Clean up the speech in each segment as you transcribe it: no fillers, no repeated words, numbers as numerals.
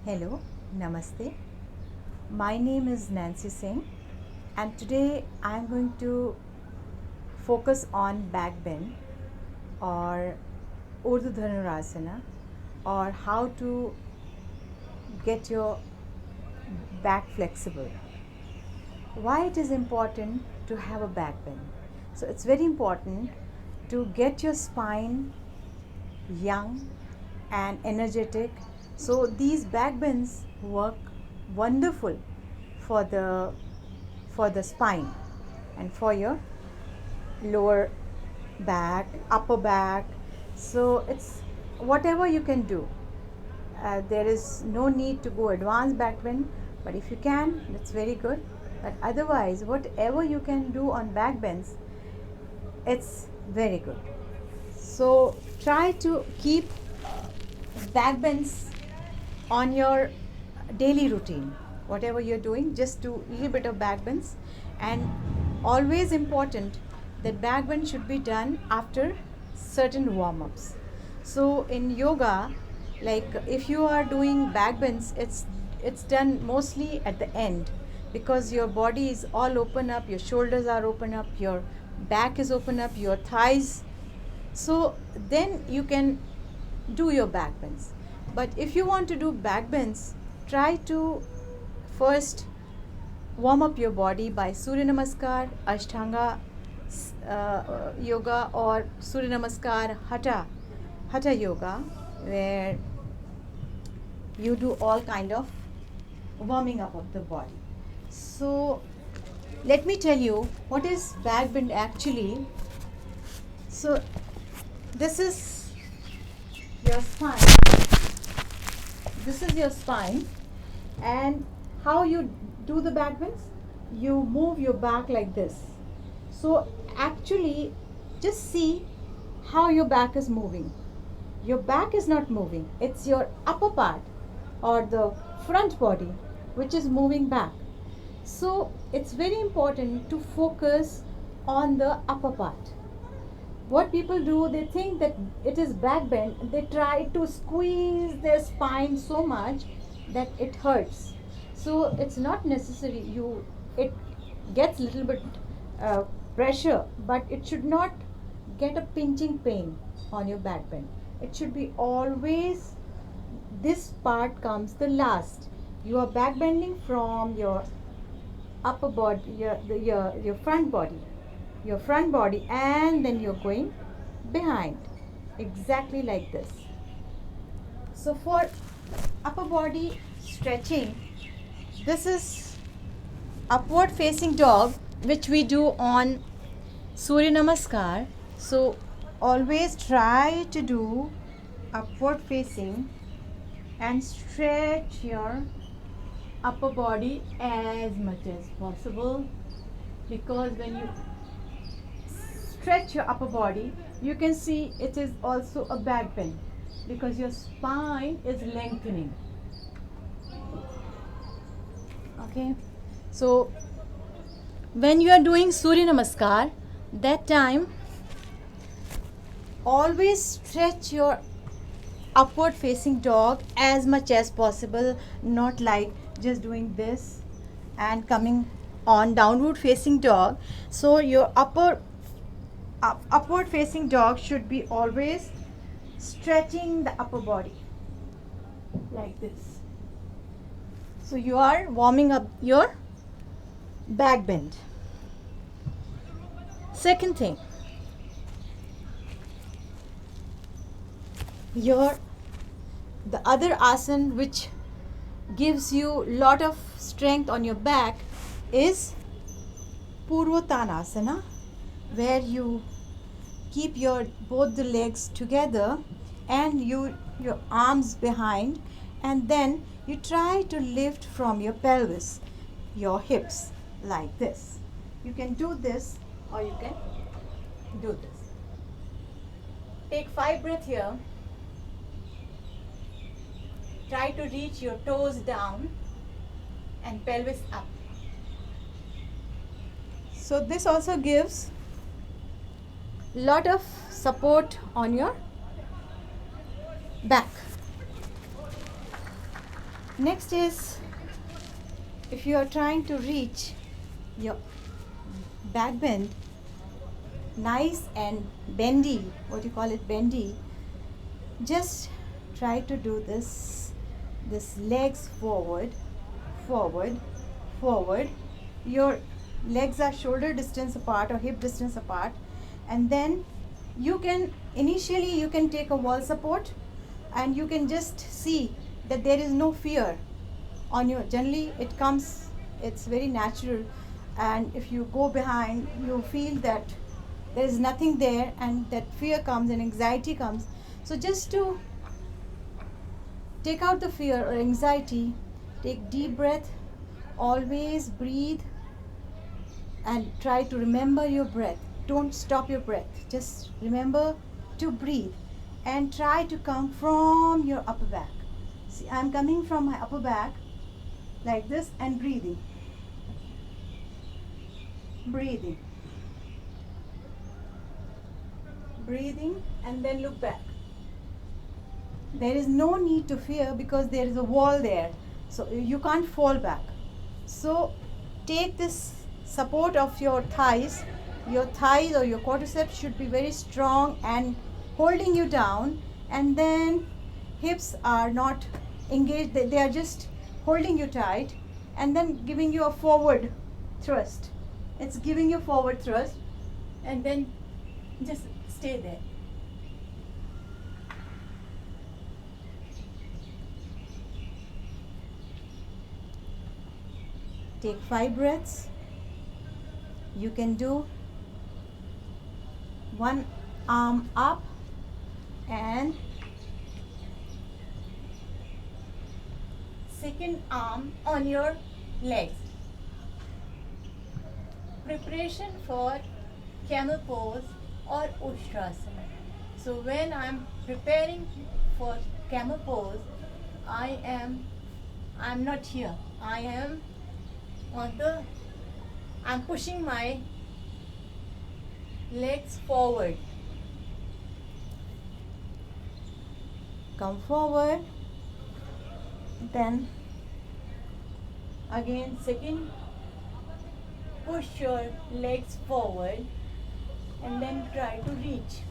Hello, Namaste. My name is Nancy Singh, and today I am going to focus on back bend or Urdhva Dhanurasana, or how to get your back flexible. Why it is important to have a back bend? So it's very important to get your spine young and energetic. So these back bends work wonderful for the spine and for your lower back, upper back. So it's whatever you can do. There is no need to go advanced back bend, but if you can, that's very good. But otherwise, whatever you can do on back bends, it's very good. So try to keep back bends on your daily routine. Whatever you're doing, just do a little bit of back bends. And always important that back bend should be done after certain warm-ups. So in yoga, like if you are doing back bends, it's done mostly at the end, because your body is all open up, your shoulders are open up, your back is open up, your thighs. So then you can do your back bends. But if you want to do back bends, try to first warm up your body by Surya Namaskar, Ashtanga yoga, or Surya Namaskar Hatha yoga, where you do all kind of warming up of the body. So let me tell you what is back bend actually. So this is your spine. This is your spine, and how you do the back bends? You move your back like this. So actually, just see how your back is moving. Your back is not moving. It's your upper part or the front body which is moving back. So it's very important to focus on the upper part. What people do, they think that it is back bend, they try to squeeze their spine so much that it hurts. So it's not necessary. It gets a little bit pressure, but it should not get a pinching pain on your back bend. It should be always, this part comes the last. You are back bending from your upper body, your front body, and then you're going behind, exactly like this. So for upper body stretching, this is upward facing dog, which we do on Surya Namaskar. So always try to do upward facing and stretch your upper body as much as possible, because when you stretch your upper body, you can see it is also a back bend, because your spine is lengthening. Okay, so when you are doing Surya Namaskar, that time always stretch your upward facing dog as much as possible, not like just doing this and coming on downward facing dog. So your upward facing dog should be always stretching the upper body like this. So you are warming up your back bend. Second thing, the other asana which gives you lot of strength on your back is Purvottanasana, where you keep both the legs together and your arms behind, and then you try to lift from your pelvis, your hips, like this. You can do this, or you can do this. Take 5 breaths here. Try to reach your toes down and pelvis up. So this also gives lot of support on your back. Next is, if you are trying to reach your back bend, nice and bendy, what you call it, bendy, just try to do this legs forward, forward, forward. Your legs are shoulder distance apart or hip distance apart, and then you can initially you can take a wall support, and you can just see that there is no fear on your, generally it comes, it's very natural, and if you go behind you feel that there is nothing there, and that fear comes and anxiety comes. So just to take out the fear or anxiety, take deep breath, always breathe, and try to remember your breath. Don't stop your breath, just remember to breathe, and try to come from your upper back. See, I'm coming from my upper back like this and breathing, breathing, breathing, and then look back. There is no need to fear because there is a wall there, so you can't fall back. So take this support of your thighs or your quadriceps should be very strong and holding you down, and then hips are not engaged, they are just holding you tight, and then giving you a forward thrust. It's giving you forward thrust, and then just stay there. Take 5 breaths. You can do one arm up and second arm on your legs. Preparation for camel pose or Ustrasana. So when I'm preparing for camel pose, I'm not here. I'm pushing my legs forward. Come forward. Then again second, push your legs forward and then try to reach.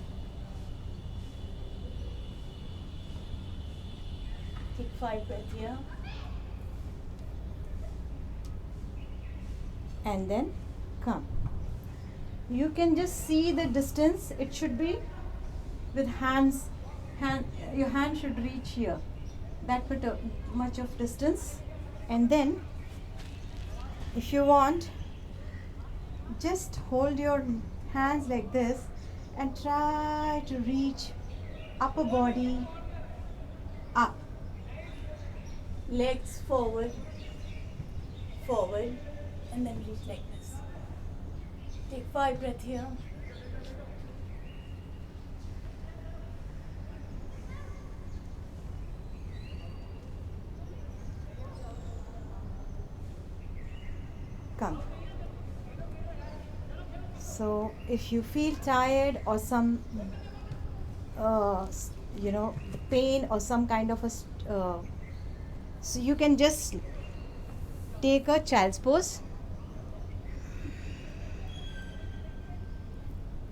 Take 5 breaths here. And then come. You can just see the distance. It should be with your hand should reach here, that much of distance. And then if you want, just hold your hands like this and try to reach upper body up, legs forward, forward, and then reach like this. Take 5 breaths here. Come. So if you feel tired or some pain or some kind of so you can just take a child's pose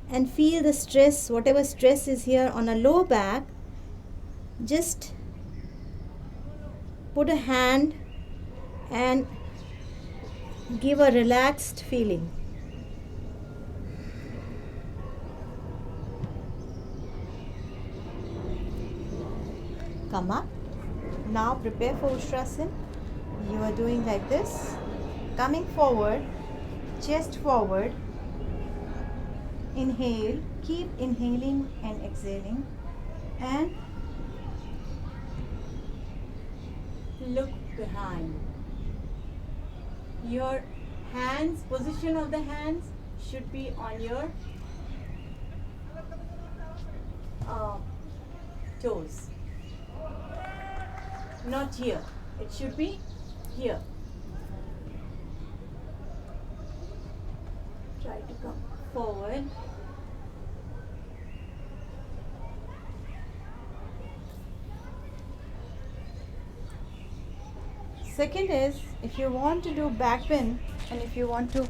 and feel the stress, whatever stress is here on a lower back. Just put a hand and give a relaxed feeling. Come up. Now prepare for Ustrasana. You are doing like this, coming forward, chest forward. Inhale, keep inhaling and exhaling, and look behind. Your hands, position of the hands should be on your toes, not here. It should be here. Try to come forward. Second is, if you want to do back bend, and if you want to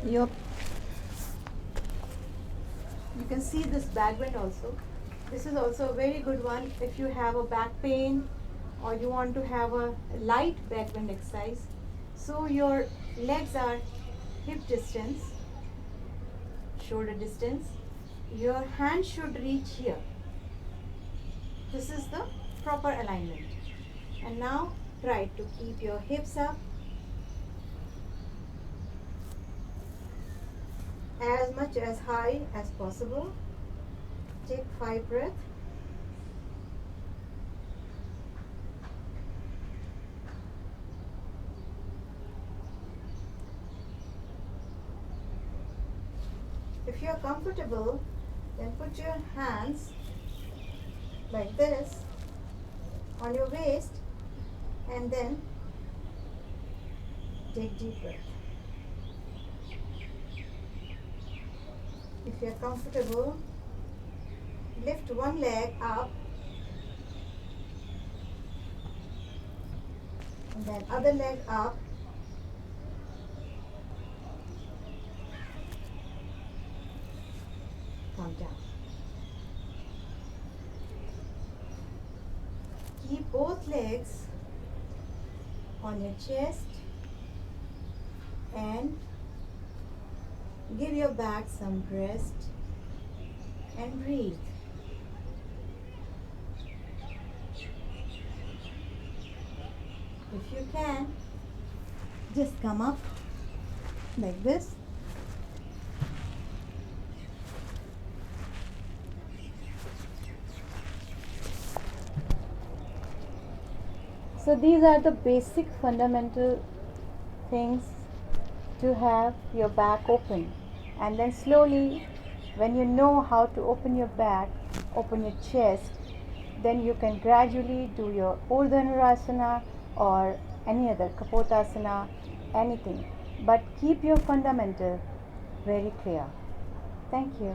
your you can see this back bend also. This is also a very good one if you have a back pain or you want to have a light back bend exercise. So your legs are hip distance, shoulder distance, your hand should reach here. This is the proper alignment. And now try to keep your hips up as much as high as possible. Take 5 breaths. If you are comfortable, then put your hands like this on your waist and then take deep breath. If you are comfortable, lift one leg up and then other leg up. Come down. Keep both legs on your chest and give your back some rest and breathe. If you can, just come up like this. So these are the basic fundamental things to have your back open, and then slowly when you know how to open your back, open your chest, then you can gradually do your Urdhva Dhanurasana or any other Kapotasana, anything, but keep your fundamental very clear. Thank you.